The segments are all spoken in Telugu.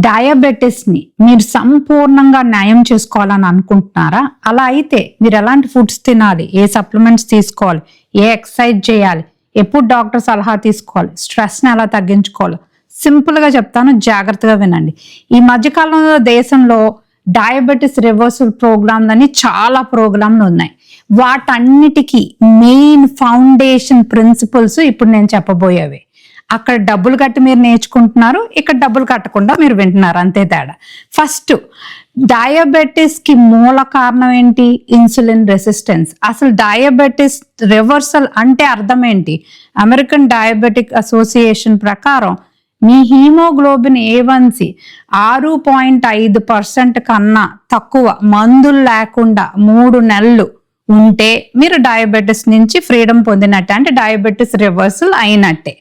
డయాబెటిస్ని మీరు సంపూర్ణంగా న్యాయం చేసుకోవాలని అనుకుంటున్నారా? అలా అయితే మీరు ఎలాంటి ఫుడ్స్ తినాలి, ఏ సప్లిమెంట్స్ తీసుకోవాలి, ఏ ఎక్సర్సైజ్ చేయాలి, ఎప్పుడు డాక్టర్ సలహా తీసుకోవాలి, స్ట్రెస్ని ఎలా తగ్గించుకోవాలి, సింపుల్గా చెప్తాను, జాగ్రత్తగా వినండి. ఈ మధ్యకాలంలో దేశంలో డయాబెటిస్ రివర్సల్ ప్రోగ్రాంలని చాలా ప్రోగ్రాంలు ఉన్నాయి. వాటన్నిటికీ మెయిన్ ఫౌండేషన్ ప్రిన్సిపల్స్ ఇప్పుడు నేను చెప్పబోయేవి. అక్కడ డబ్బులు కట్టి మీరు నేర్చుకుంటున్నారు, ఇక్కడ డబ్బులు కట్టకుండా మీరు వింటున్నారు, అంతే తేడా. ఫస్ట్, డయాబెటిస్కి మూల కారణం ఏంటి? Insulin resistance. అసలు డయాబెటిస్ రివర్సల్ అంటే అర్థం ఏంటి? అమెరికన్ డయాబెటిక్ అసోసియేషన్ ప్రకారం మీ హీమోగ్లోబిన్ A1C 6.5% కన్నా తక్కువ మందులు లేకుండా 3 నెలలు ఉంటే మీరు డయాబెటిస్ నుంచి ఫ్రీడమ్ పొందినట్టే, అంటే డయాబెటిస్ రివర్సల్ అయినట్టే.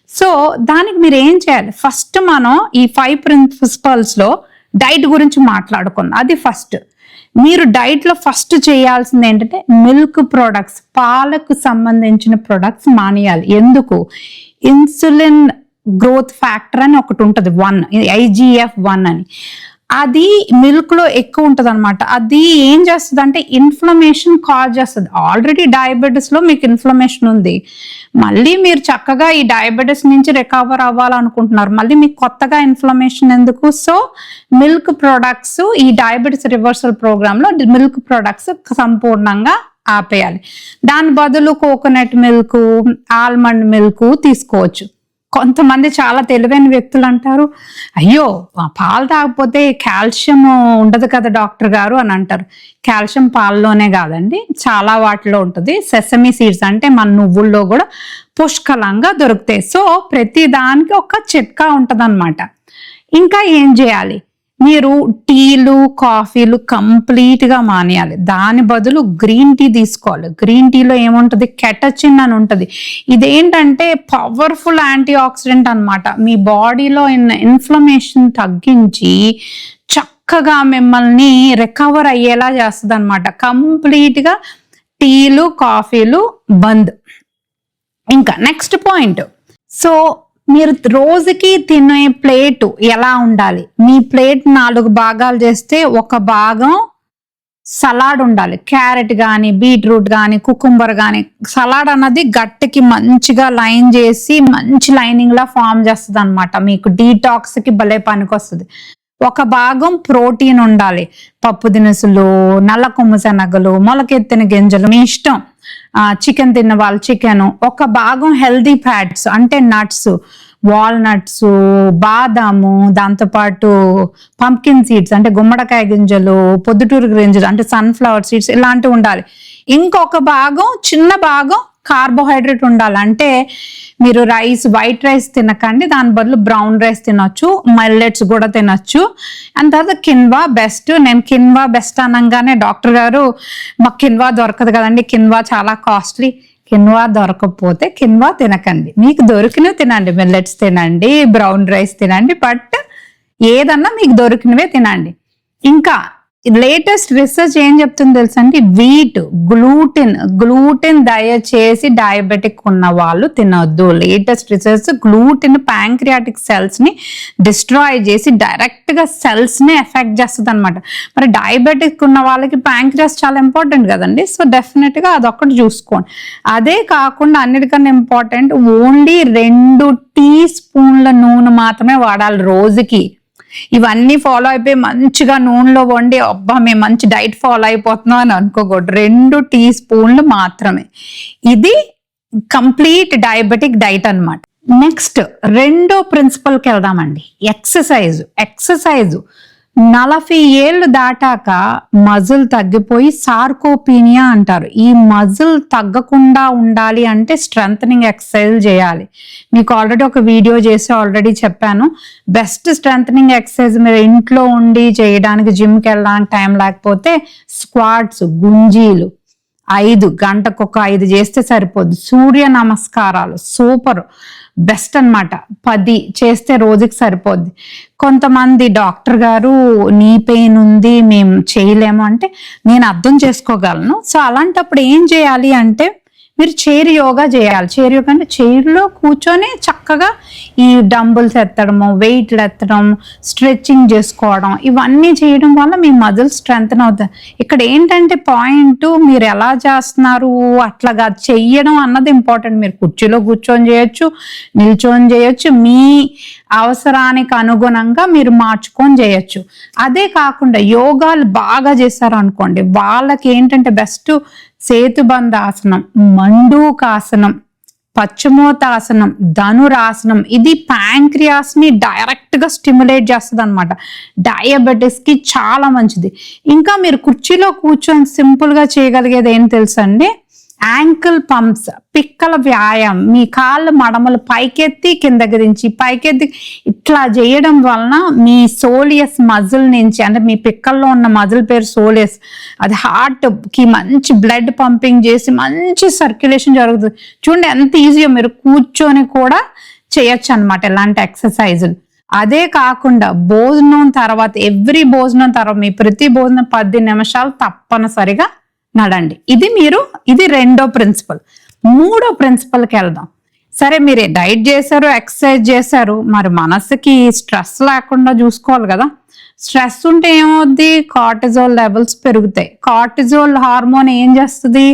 సో దానికి మీరు ఏం చేయాలి? ఫస్ట్ మనం ఈ 5 ప్రిన్సిపల్స్లో డైట్ గురించి మాట్లాడుకున్నాం. అది ఫస్ట్. మీరు డైట్లో ఫస్ట్ చేయాల్సింది ఏంటంటే మిల్క్ ప్రొడక్ట్స్, పాలకు సంబంధించిన ప్రొడక్ట్స్ మానేయాలి. ఎందుకు? ఇన్సులిన్ గ్రోత్ ఫ్యాక్టర్ అని ఒకటి ఉంటుంది, 1 IGF-1 అని. అది మిల్క్ లో ఎక్కువ ఉంటుంది అనమాట. అది ఏం చేస్తుంది అంటే ఇన్ఫ్లమేషన్ కాజ్ చేస్తుంది. ఆల్రెడీ డయాబెటిస్ లో మీకు ఇన్ఫ్లమేషన్ ఉంది, మళ్ళీ మీరు చక్కగా ఈ డయాబెటిస్ నుంచి రికవర్ అవ్వాలనుకుంటున్నారు, మళ్ళీ మీకు కొత్తగా ఇన్ఫ్లమేషన్ ఎందుకు? సో మిల్క్ ప్రొడక్ట్స్, ఈ డయాబెటిస్ రివర్సల్ ప్రోగ్రామ్ లో మిల్క్ ప్రొడక్ట్స్ సంపూర్ణంగా ఆపేయాలి. దాని బదులు కోకోనట్ మిల్క్, ఆల్మండ్ మిల్క్ తీసుకోవచ్చు. కొంతమంది చాలా తెలివైన వ్యక్తులు అంటారు, అయ్యో పాలు తాగకపోతే కాల్షియం ఉండదు కదా డాక్టర్ గారు అని అంటారు. కాల్షియం పాలలోనే కాదండి, చాలా వాటిలో ఉంటుంది. సెసమీ సీడ్స్ అంటే మన నువ్వుల్లో కూడా పుష్కలంగా దొరుకుతాయి. సో ప్రతి దానికి ఒక చిట్కా ఉంటుంది అనమాట. ఇంకా ఏం చేయాలి? మీరు టీలు, కాఫీలు కంప్లీట్గా మానేయాలి. దాని బదులు గ్రీన్ టీ తీసుకోవాలి. గ్రీన్ టీలో ఏముంటుంది? కెటచిన్ అని ఉంటుంది. ఇదేంటంటే పవర్ఫుల్ యాంటీ ఆక్సిడెంట్ అనమాట. మీ బాడీలో ఇన్ఫ్లమేషన్ తగ్గించి చక్కగా మిమ్మల్ని రికవర్ అయ్యేలా చేస్తుంది అనమాట. కంప్లీట్గా టీలు, కాఫీలు బంద్. ఇంకా నెక్స్ట్ పాయింట్, సో మీరు రోజుకి తినే ప్లేటు ఎలా ఉండాలి? మీ ప్లేట్ 4 భాగాలు చేస్తే ఒక భాగం సలాడ్ ఉండాలి. క్యారెట్ కానీ, బీట్రూట్ కానీ, కుకుంబర్ కానీ. సలాడ్ అన్నది గట్టికి మంచిగా లైన్ చేసి మంచి లైనింగ్ లా ఫామ్ చేస్తుంది అనమాట. మీకు డీటాక్స్కి భలే పనికి వస్తుంది. ఒక భాగం ప్రోటీన్ ఉండాలి. పప్పు దినుసులు, నల్ల కొమ్ము శనగలు, మొలకెత్తిన గింజలు, మీ ఇష్టం. చికెన్ తిన్న వాళ్ళు చికెన్. ఒక భాగం హెల్దీ ఫ్యాట్స్ అంటే నట్స్, వాల్నట్స్, బాదాము, దాంతోపాటు పంప్కిన్ సీడ్స్ అంటే గుమ్మడికాయ గింజలు, పొద్దుటూరు గింజలు అంటే సన్ఫ్లవర్ సీడ్స్, ఇలాంటివి ఉండాలి. ఇంకొక భాగం, చిన్న భాగం కార్బోహైడ్రేట్ ఉండాలి. అంటే మీరు రైస్, వైట్ రైస్ తినకండి, దాని బదులు బ్రౌన్ రైస్ తినొచ్చు, మిల్లెట్స్ కూడా తినొచ్చు. అండ్ తర్వాత కిన్వా బెస్ట్. నేను కిన్వా బెస్ట్ అనగానే డాక్టర్ గారు మాకు కిన్వా దొరకదు కదండి, కిన్వా చాలా కాస్ట్లీ. కిన్వా దొరకకపోతే కిన్వా తినకండి, మీకు దొరికినవి తినండి. మిల్లెట్స్ తినండి, బ్రౌన్ రైస్ తినండి, బట్ ఏదన్నా మీకు దొరికినవే తినండి. ఇంకా లేటెస్ట్ రీసెర్చ్ ఏం చెప్తుంది తెలుసా అండి? వీట్, గ్లూటెన్ దయచేసి డయాబెటిక్ ఉన్న వాళ్ళు తినొద్దు. Latest research gluten pancreatic cells ని డిస్ట్రాయ్ చేసి డైరెక్ట్ గా సెల్స్ ని ఎఫెక్ట్ చేస్తుంది అనమాట. మరి డయాబెటిక్ ఉన్న వాళ్ళకి ప్యాంక్రియాస్ చాలా ఇంపార్టెంట్ కదండి. సో డెఫినెట్ గా అదొక్కటి చూసుకోండి. అదే కాకుండా అన్నిటికన్నా ఇంపార్టెంట్, ఓన్లీ 2 టీ స్పూన్ల నూనె మాత్రమే వాడాలి రోజుకి. ఇవన్నీ ఫాలో అయిపోయి మంచిగా నూనెలో వండి అబ్బా మేము మంచి డైట్ ఫాలో అయిపోతున్నాం అని అనుకోకూడదు. 2 టీ స్పూన్లు మాత్రమే. ఇది కంప్లీట్ డయాబెటిక్ డైట్ అన్నమాట. నెక్స్ట్ రెండో ప్రిన్సిపల్కి వెళ్దామండి. ఎక్సర్సైజ్ 40 ఏళ్ళు దాటాక మజిల్ తగ్గిపోయి సార్కోపీనియా అంటారు. ఈ మజిల్ తగ్గకుండా ఉండాలి అంటే స్ట్రెంథనింగ్ ఎక్సర్సైజ్ చేయాలి. మీకు ఆల్రెడీ ఒక వీడియో చేసి ఆల్రెడీ చెప్పాను. బెస్ట్ స్ట్రెంథనింగ్ ఎక్సర్సైజ్ మీరు ఇంట్లో ఉండి చేయడానికి, జిమ్కి వెళ్ళడానికి టైం లేకపోతే స్క్వాట్స్, గుంజీలు 5 గంటకు 5 చేస్తే సరిపోద్ది. సూర్య నమస్కారాలు సూపర్ బెస్ట్ అన్నమాట. 10 చేస్తే రోజుకి సరిపోద్ది. కొంతమంది డాక్టర్ గారు నీ పెయిన్ ఉంది మేము చేయలేము అంటే నేను అర్థం చేసుకోగలను. సో అలాంటప్పుడు ఏం చేయాలి అంటే మీరు చైర్ యోగా చేయాలి. చైర్ యోగా అంటే చైర్లో కూర్చొని చక్కగా ఈ డంబుల్స్ ఎత్తడము, వెయిట్లు ఎత్తడం, స్ట్రెచ్చింగ్ చేసుకోవడం, ఇవన్నీ చేయడం వల్ల మీ మజిల్ స్ట్రెంగ్త్ అవుతాయి. ఇక్కడ ఏంటంటే పాయింట్, మీరు ఎలా చేస్తున్నారు అట్లాగా చెయ్యడం అన్నది ఇంపార్టెంట్. మీరు కుర్చీలో కూర్చొని చేయొచ్చు, నిల్చొని చేయొచ్చు, మీ అవసరానికి అనుగుణంగా మీరు మార్చుకొని చేయొచ్చు. అదే కాకుండా యోగాలు బాగా చేశారు అనుకోండి, వాళ్ళకి ఏంటంటే బెస్ట్ సేతుబంధాసనం, మండూకాసనం, పశ్చిమోత్తాసనం, ధనురాసనం. ఇది ప్యాంక్రియాస్ ని డైరెక్ట్ గా స్టిమ్యులేట్ చేస్తుంది అనమాట. డయాబెటిస్ కి చాలా మంచిది. ఇంకా మీరు కుర్చీలో కూర్చొని సింపుల్ గా చేయగలిగేది ఏం తెలుసండి, యాంకిల్ పంప్స్, పిక్కల వ్యాయామం. మీ కాళ్ళు మడమలు పైకెత్తి కిందకి దించి పైకెత్తి ఇట్లా చేయడం వలన మీ సోలియస్ మజిల్ నుంచి, అంటే మీ పిక్కల్లో ఉన్న మజిల్ పేరు సోలియస్, అది హార్ట్ కి మంచి బ్లడ్ పంపింగ్ చేసి మంచి సర్క్యులేషన్ జరుగుతుంది. చూడండి ఎంత ఈజీగా మీరు కూర్చొని కూడా చేయొచ్చు అనమాట ఇలాంటి ఎక్సర్సైజులు. అదే కాకుండా భోజనం తర్వాత, ఎవ్రీ భోజనం తర్వాత మీ ప్రతి భోజనం 10 నిమిషాలు తప్పనిసరిగా నడండి. ఇది రెండో ప్రిన్సిపల్. మూడో ప్రిన్సిపల్కి వెళ్దాం. సరే మీరు డైట్ చేశారు, ఎక్సర్సైజ్ చేశారు, మరి మనసుకి స్ట్రెస్ లేకుండా చూసుకోవాలి కదా. స్ట్రెస్ ఉంటే ఏమవుద్ది, కార్టిజోల్ లెవెల్స్ పెరుగుతాయి. కార్టిజోల్ హార్మోన్ ఏం చేస్తుంది,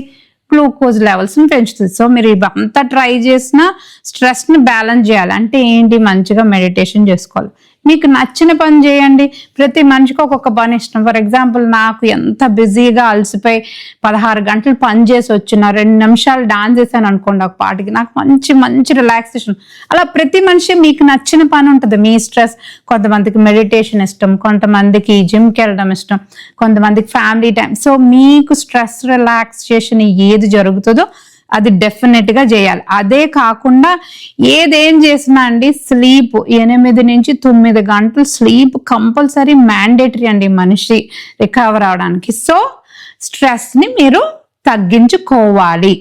గ్లూకోజ్ లెవెల్స్ ని పెంచుతుంది. సో మీరు ఇవంతా ట్రై చేసినా స్ట్రెస్ ని బ్యాలెన్స్ చేయాలి. అంటే ఏంటి, మంచిగా మెడిటేషన్ చేసుకోవాలి, మీకు నచ్చిన పని చేయండి. ప్రతి మనిషికి ఒక్కొక్క పని ఇష్టం. ఫర్ ఎగ్జాంపుల్ నాకు ఎంత బిజీగా అలసిపోయి 16 గంటలు పని చేసి వచ్చిన 2 నిమిషాలు డాన్స్ చేశాను అనుకోండి ఒక పాటికి, నాకు మంచి మంచి రిలాక్సేషన్. అలా ప్రతి మనిషి మీకు నచ్చిన పని ఉంటుంది. మీ స్ట్రెస్, కొంతమందికి మెడిటేషన్ ఇష్టం, కొంతమందికి జిమ్కి వెళ్ళడం ఇష్టం, కొంతమందికి ఫ్యామిలీ టైం. సో మీకు స్ట్రెస్ రిలాక్సేషన్ ఏది జరుగుతుందో అది డెఫినెట్ గా చేయాలి. అదే కాకుండా ఏదేం చేసినా అండి, స్లీప్ 8 నుంచి 9 గంటలు స్లీప్ కంపల్సరీ మ్యాండేటరీ అండి మనిషి రికవర్ అవడానికి. సో స్ట్రెస్ ని మీరు తగ్గించుకోవాలి.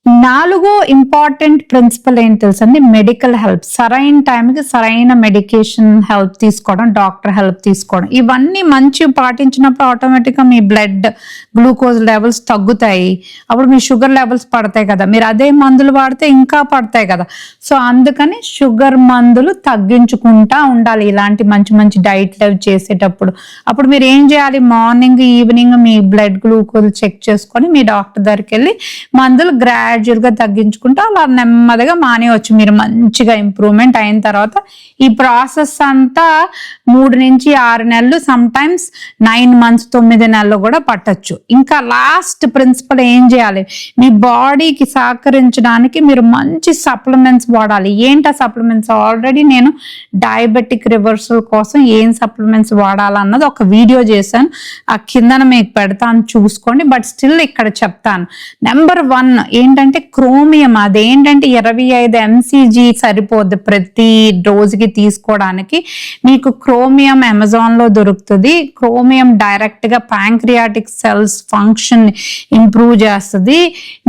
4 ఇంపార్టెంట్ ప్రిన్సిపల్ ఏంటి తెలుసండి, మెడికల్ హెల్ప్. సరైన టైంకి సరైన మెడికేషన్ హెల్ప్ తీసుకోవడం, డాక్టర్ హెల్ప్ తీసుకోవడం, ఇవన్నీ మంచి పాటించినప్పుడు ఆటోమేటిక్గా మీ బ్లడ్ గ్లూకోజ్ లెవెల్స్ తగ్గుతాయి. అప్పుడు మీ షుగర్ లెవెల్స్ పడతాయి కదా, మీరు అదే మందులు వాడితే ఇంకా పడతాయి కదా. సో అందుకని షుగర్ మందులు తగ్గించుకుంటా ఉండాలి ఇలాంటి మంచి మంచి డైట్ లెవ్ చేసేటప్పుడు. అప్పుడు మీరు ఏం చేయాలి, మార్నింగ్ ఈవినింగ్ మీ బ్లడ్ గ్లూకోజ్ చెక్ చేసుకొని మీ డాక్టర్ దగ్గరికి వెళ్ళి మందులు గ్రాడ్యువల్ గా తగ్గించుకుంటూ అలా నెమ్మదిగా మానేయవచ్చు. మీరు మంచిగా ఇంప్రూవ్మెంట్ అయిన తర్వాత ఈ ప్రాసెస్ అంతా 3 నుంచి 6 నెలలు, సమ్ టైమ్స్ 9 months 9 నెలలు కూడా పట్టొచ్చు. ఇంకా లాస్ట్ ప్రిన్సిపల్ ఏం చేయాలి, మీ బాడీకి సహకరించడానికి మీరు మంచి సప్లిమెంట్స్ వాడాలి. ఏంటి ఆ సప్లిమెంట్స్, ఆల్రెడీ నేను డయాబెటిక్ రివర్సల్ కోసం ఏం సప్లిమెంట్స్ వాడాలన్నది ఒక వీడియో చేశాను, ఆ కిందన మీకు పెడతాను చూసుకోండి. బట్ స్టిల్ ఇక్కడ చెప్తాను. నెంబర్ 1 ఏంటంటే క్రోమియం. అదేంటంటే 25 mcg సరిపోద్ది ప్రతి రోజుకి తీసుకోవడానికి. మీకు క్రోమియం అమెజాన్ లో దొరుకుతుంది. క్రోమియం డైరెక్ట్ గా ప్యాంక్రియాటిక్ సెల్స్ ఫంక్షన్ ఇంప్రూవ్ చేస్తుంది.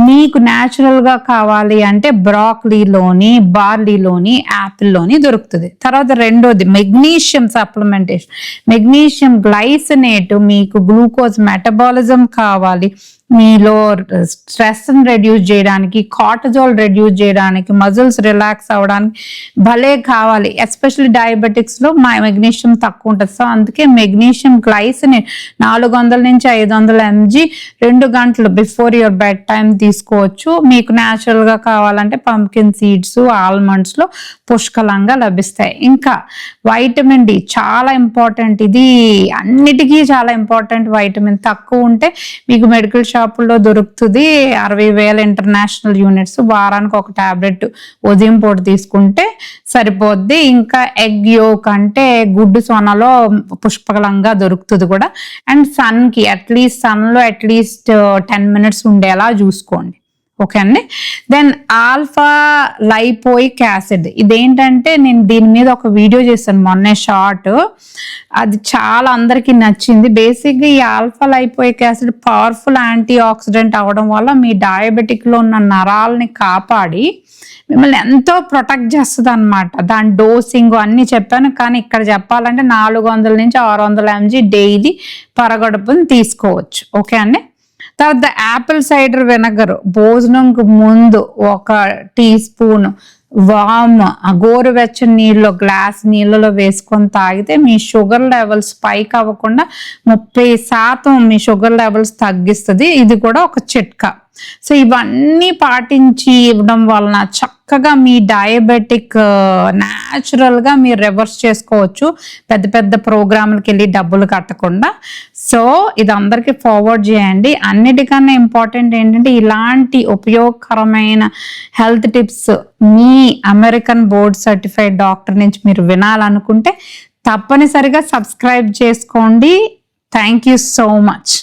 మీకు న్యాచురల్ గా కావాలి అంటే బ్రాక్లీలోని, బార్లీలోని, యాపిల్లోని దొరుకుతుంది. తర్వాత రెండోది మెగ్నీషియం సప్లిమెంటేషన్. మెగ్నీషియం గ్లైసినేట్, మీకు గ్లూకోజ్ మెటబాలిజం కావాలి, మీలో స్ట్రెస్ రెడ్యూస్ చేయడానికి, కార్టిజోల్ రెడ్యూస్ చేయడానికి, మజిల్స్ రిలాక్స్ అవ్వడానికి భలే కావాలి. ఎస్పెషల్లీ డయాబెటిక్స్ లో మెగ్నీషియం తక్కువ ఉంటుంది. సో అందుకే మెగ్నీషియం గ్లైసినేట్ 400 నుంచి 500 mg 2 గంటలు బిఫోర్ యువర్ బెడ్ టైం తీసుకోవచ్చు. మీకు న్యాచురల్ గా కావాలంటే పంకిన్ సీడ్స్, ఆల్మండ్స్ లో పుష్కలంగా లభిస్తాయి. ఇంకా వైటమిన్ డి చాలా ఇంపార్టెంట్. ఇది అన్నిటికీ చాలా ఇంపార్టెంట్. వైటమిన్ తక్కువ ఉంటే మీకు మెడికల్ షాపుల్లో దొరుకుతుంది. 60,000 ఇంటర్నేషనల్ యూనిట్స్, వారానికి ఒక టాబ్లెట్ ఉదయం పూట తీసుకుంటే సరిపోద్ది. ఇంకా ఎగ్ యోక్ అంటే గుడ్డు సొనలో పుష్కలంగా దొరుకుతుంది కూడా. అండ్ సన్కి సన్లో అట్లీస్ట్ 10 minutes ఉండేలా చూసుకోండి. ఓకే అండి. దెన్ ఆల్ఫా లైపోయిక్ యాసిడ్, ఇదేంటంటే నేను దీని మీద ఒక వీడియో చేశాను మొన్నే షార్ట్, అది చాలా అందరికీ నచ్చింది. బేసిక్గా ఈ alpha lipoic acid powerful anti oxidant అవడం వల్ల మీ డయాబెటిక్ లో ఉన్న నరాలని కాపాడి మిమ్మల్ని ఎంతో ప్రొటెక్ట్ చేస్తుంది అనమాట. దాని డోసింగ్ అన్ని చెప్పాను, కానీ ఇక్కడ చెప్పాలంటే 400 నుంచి 600 mg డైలీ పరగడుపుని తీసుకోవచ్చు. ఓకే అండి. తర్వాత యాపిల్ సైడర్ వెనగర్ భోజనంకు ముందు 1 టీ స్పూన్ వామ్ గోరువెచ్చని నీళ్ళు గ్లాస్ నీళ్ళలో వేసుకొని తాగితే మీ షుగర్ లెవెల్స్ పైకి అవ్వకుండా 30% మీ షుగర్ లెవెల్స్ తగ్గిస్తుంది. ఇది కూడా ఒక చిట్కా. సో ఇవన్నీ పాటించి ఇవ్వడం వలన చక్కగా మీ డయాబెటిక్ న్యాచురల్గా మీరు రివర్స్ చేసుకోవచ్చు, పెద్ద పెద్ద ప్రోగ్రాంలకు వెళ్ళి డబ్బులు కట్టకుండా. సో ఇది అందరికీ ఫార్వర్డ్ చేయండి. అన్నిటికన్నా ఇంపార్టెంట్ ఏంటంటే ఇలాంటి ఉపయోగకరమైన హెల్త్ టిప్స్ మీ అమెరికన్ బోర్డ్ సర్టిఫైడ్ డాక్టర్ నుంచి మీరు వినాలనుకుంటే తప్పనిసరిగా సబ్స్క్రైబ్ చేసుకోండి. Thank you so much.